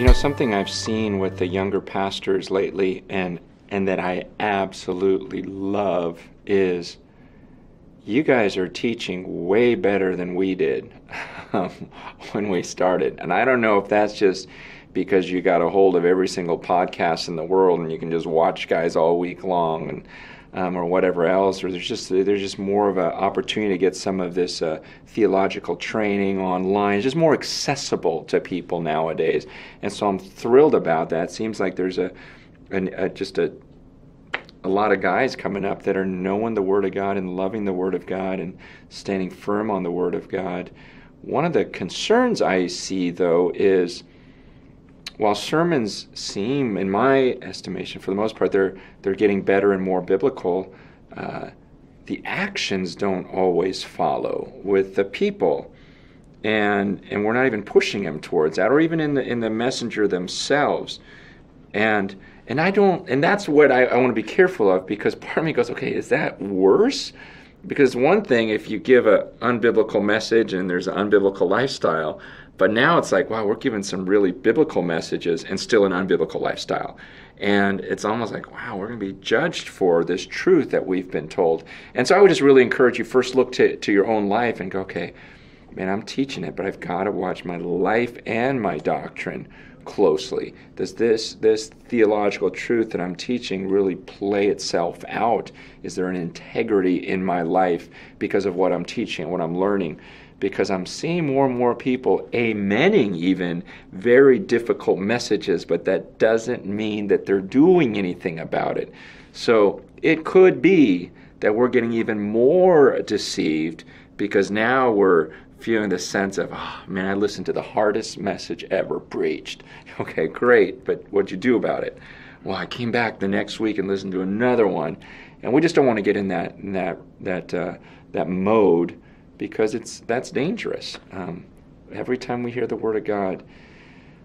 You know, something I've seen with the younger pastors lately and that I absolutely love is you guys are teaching way better than we did um, when we started. And I don't know if that's just because you got a hold of every single podcast in the world and you can just watch guys all week long and or whatever else, or there's just more of an opportunity to get some of this theological training online. It's just more accessible to people nowadays, and so I'm thrilled about that. Seems like there's just a lot of guys coming up that are knowing the Word of God and loving the Word of God and standing firm on the Word of God. One of the concerns I see, though, is while sermons seem, in my estimation, for the most part, they're getting better and more biblical, the actions don't always follow with the people, and we're not even pushing them towards that, or even in the messenger themselves, and that's what I want to be careful of, because part of me goes, okay, is that worse? Because one thing if you give an unbiblical message and there's an unbiblical lifestyle, but now it's like, wow, we're giving some really biblical messages and still an unbiblical lifestyle. And it's almost like, wow, we're going to be judged for this truth that we've been told. And so I would just really encourage you, first look to your own life and go, okay, man, I'm teaching it, but I've got to watch my life and my doctrine closely. Does this theological truth that I'm teaching really play itself out? Is there an integrity in my life because of what I'm teaching, what I'm learning? Because I'm seeing more and more people amening even very difficult messages, but that doesn't mean that they're doing anything about it. So it could be that we're getting even more deceived because now we're feeling the sense of, oh man, I listened to the hardest message ever preached. Okay, great, but what'd you do about it? Well, I came back the next week and listened to another one, and we just don't want to get in that mode, because that's dangerous. Every time we hear the Word of God,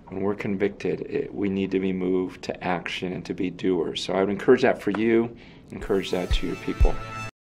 when we're convicted, we need to be moved to action and to be doers. So I would encourage that for you, encourage that to your people.